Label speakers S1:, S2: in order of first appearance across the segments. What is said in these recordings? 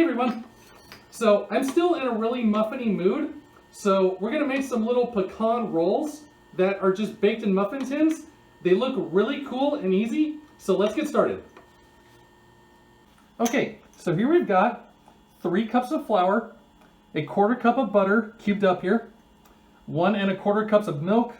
S1: Hey everyone! So I'm still in a really muffiny mood, so we're going to make some little pecan rolls that are just baked in muffin tins. They look really cool and easy, so let's get started. Okay, so here we've got 3 cups of flour, a 1/4 cup of butter cubed up here, 1 1/4 cups of milk,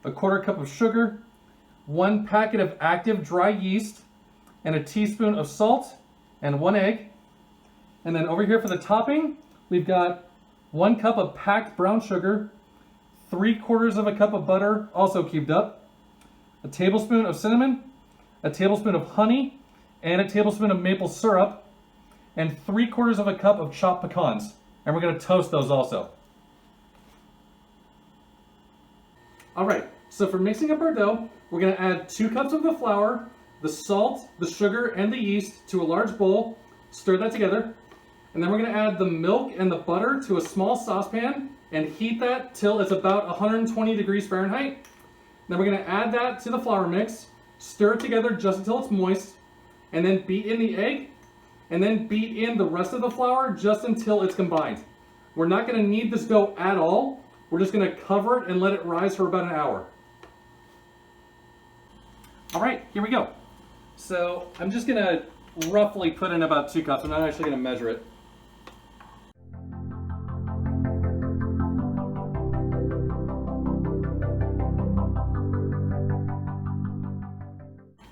S1: a 1/4 cup of sugar, 1 packet of active dry yeast, and a teaspoon of salt, and 1 egg. And then over here for the topping, we've got 1 cup of packed brown sugar, 3/4 cup of butter, also cubed up, a tablespoon of cinnamon, a tablespoon of honey, and a tablespoon of maple syrup, and 3/4 cup of chopped pecans. And we're going to toast those also. All right, so for mixing up our dough, we're going to add 2 cups of the flour, the salt, the sugar, and the yeast to a large bowl. Stir that together. And then we're going to add the milk and the butter to a small saucepan and heat that till it's about 120 degrees Fahrenheit. Then we're going to add that to the flour mix, stir it together just until it's moist, and then beat in the egg, and then beat in the rest of the flour just until it's combined. We're not going to knead this dough at all. We're just going to cover it and let it rise for about an hour. All right, here we go. So I'm just going to roughly put in about 2 cups. I'm not actually going to measure it.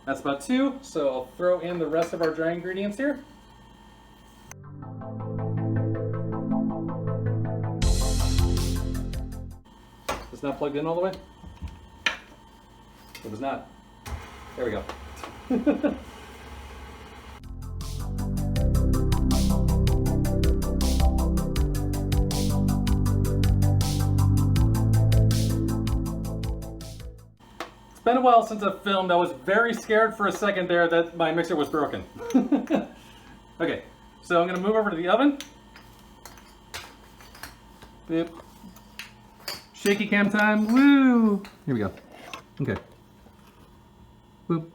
S1: That's about 2, so I'll throw in the rest of our dry ingredients here. It's not plugged in all the way? It was not. There we go. It's been a while since I've filmed. I was very scared for a second there that my mixer was broken. Okay, so I'm going to move over to the oven. Boop. Shaky cam time. Woo! Here we go. Okay. Boop.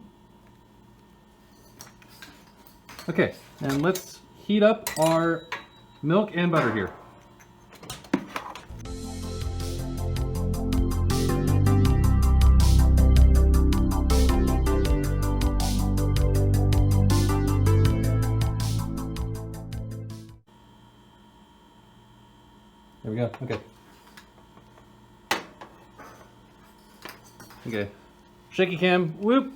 S1: Okay, and let's heat up our milk and butter here. There we go. Okay. Okay. Shaky cam. Whoop.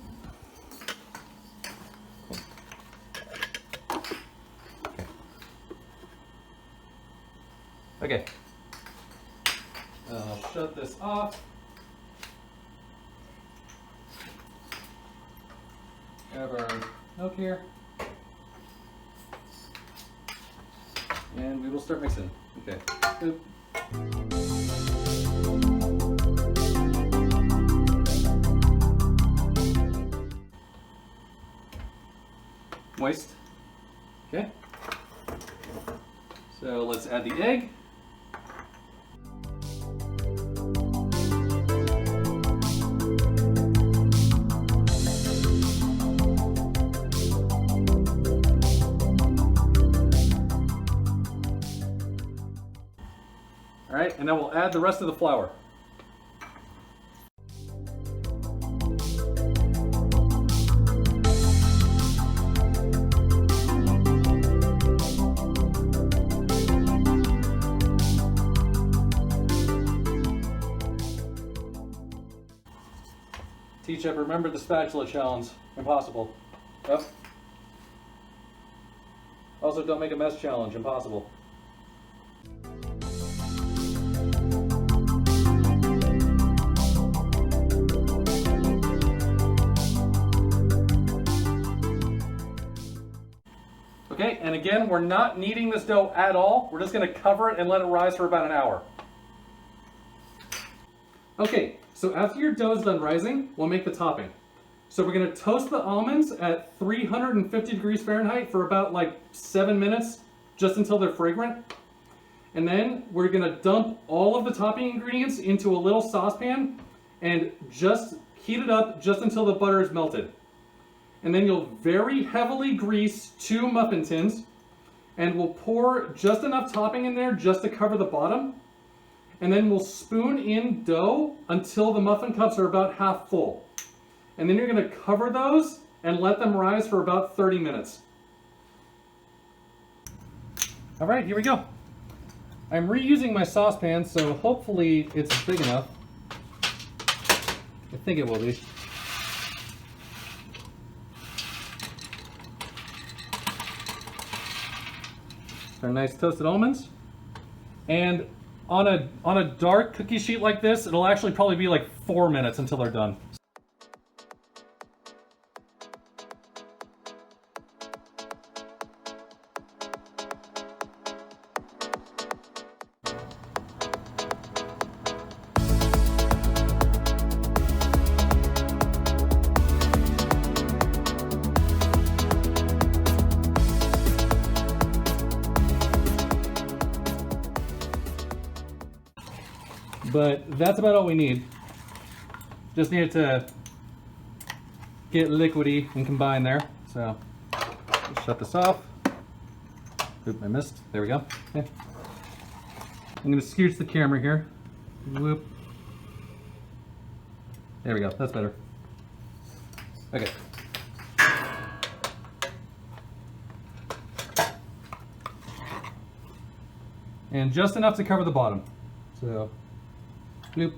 S1: Okay. I'll shut this off. Have our milk here. And we will start mixing. Okay. Boop. Moist. Okay. So let's add the egg. All right, and then we'll add the rest of the flour. Teacher, remember the spatula challenge. Impossible. Oh. Also, don't make a mess challenge. Impossible. Okay, and again, we're not kneading this dough at all. We're just going to cover it and let it rise for about an hour. Okay, so after your dough is done rising, we'll make the topping. So we're going to toast the almonds at 350 degrees Fahrenheit for about like 7 minutes, just until they're fragrant. And then we're going to dump all of the topping ingredients into a little saucepan and just heat it up just until the butter is melted. And then you'll very heavily grease 2 muffin tins. and we'll pour just enough topping in there just to cover the bottom. And then we'll spoon in dough until the muffin cups are about half full. And then you're going to cover those and let them rise for about 30 minutes. All right, here we go. I'm reusing my saucepan, so hopefully it's big enough. I think it will be. Our nice toasted almonds. And on a dark cookie sheet like this, it'll actually probably be like 4 minutes until they're done. But that's about all we need. Just need it to get liquidy and combine there. So shut this off. Oop, I missed. There we go. Okay. I'm going to scooch the camera here. Whoop. There we go. That's better. Okay. And just enough to cover the bottom. So. Bloop.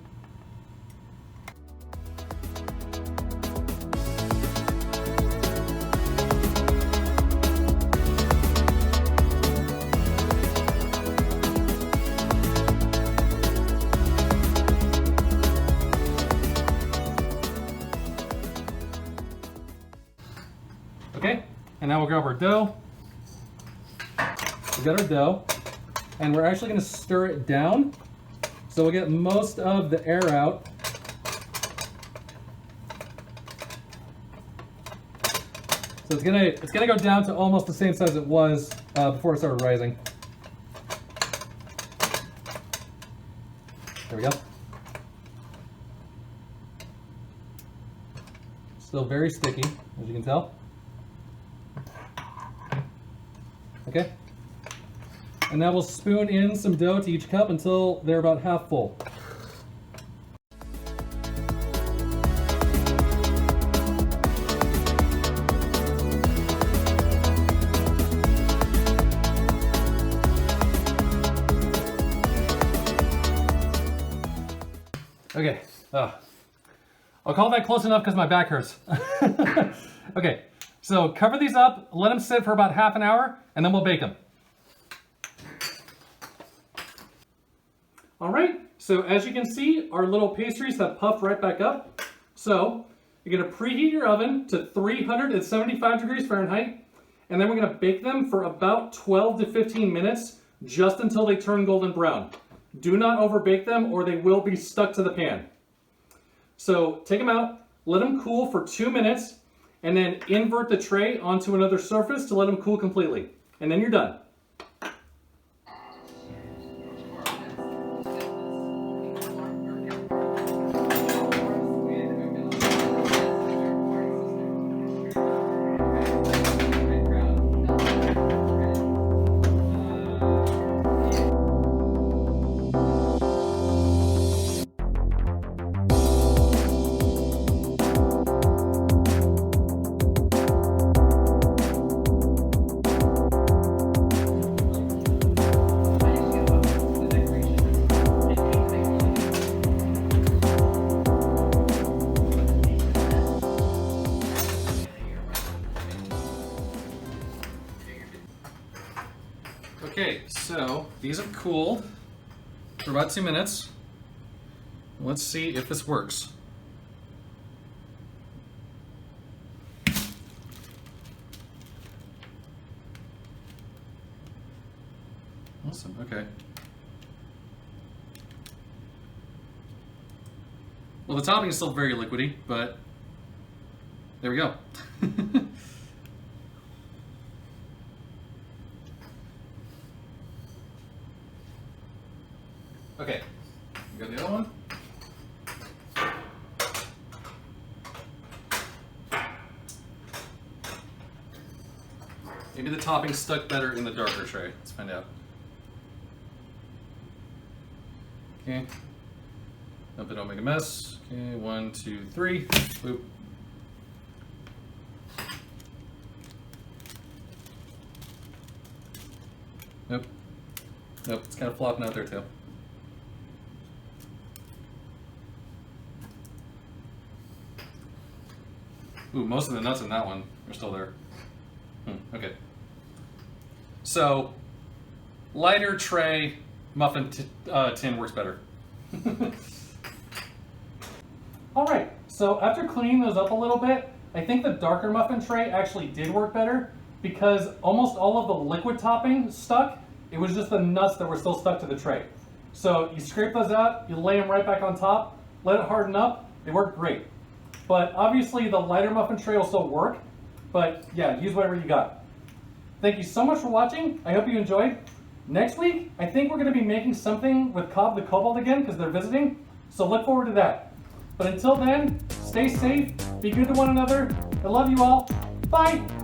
S1: Okay, and now we'll grab our dough. We got our dough, and we're actually going to stir it down. So we'll get most of the air out. So it's gonna go down to almost the same size it was before it started rising. There we go. Still very sticky, as you can tell. Okay. And now we'll spoon in some dough to each cup until they're about half full. Okay, I'll call that close enough because my back hurts. Okay, so cover these up, let them sit for about half an hour, and then we'll bake them. All right, so as you can see, our little pastries have puffed right back up. So you're gonna preheat your oven to 375 degrees Fahrenheit, and then we're gonna bake them for about 12 to 15 minutes, just until they turn golden brown. Do not overbake them or they will be stuck to the pan. So take them out, let them cool for 2 minutes, and then invert the tray onto another surface to let them cool completely. And then you're done. Okay, so these have cooled for about 2 minutes. Let's see if this works. Awesome, okay. Well, the topping is still very liquidy, but there we go. Okay, you got the other one? Maybe the topping stuck better in the darker tray. Let's find out. Okay. Hope they don't make a mess. Okay, 1, 2, 3. Boop. Nope. Nope, it's kind of flopping out there too. Ooh, most of the nuts in that one are still there. Okay. So, lighter tray muffin tin works better. Alright, so after cleaning those up a little bit, I think the darker muffin tray actually did work better because almost all of the liquid topping stuck. It was just the nuts that were still stuck to the tray. So you scrape those out, you lay them right back on top, let it harden up, they work great. But obviously the lighter muffin tray will still work, but yeah, use whatever you got. Thank you so much for watching. I hope you enjoyed. Next week, I think we're going to be making something with Cobb the Kobold again because they're visiting, so look forward to that. But until then, stay safe, be good to one another. I love you all. Bye!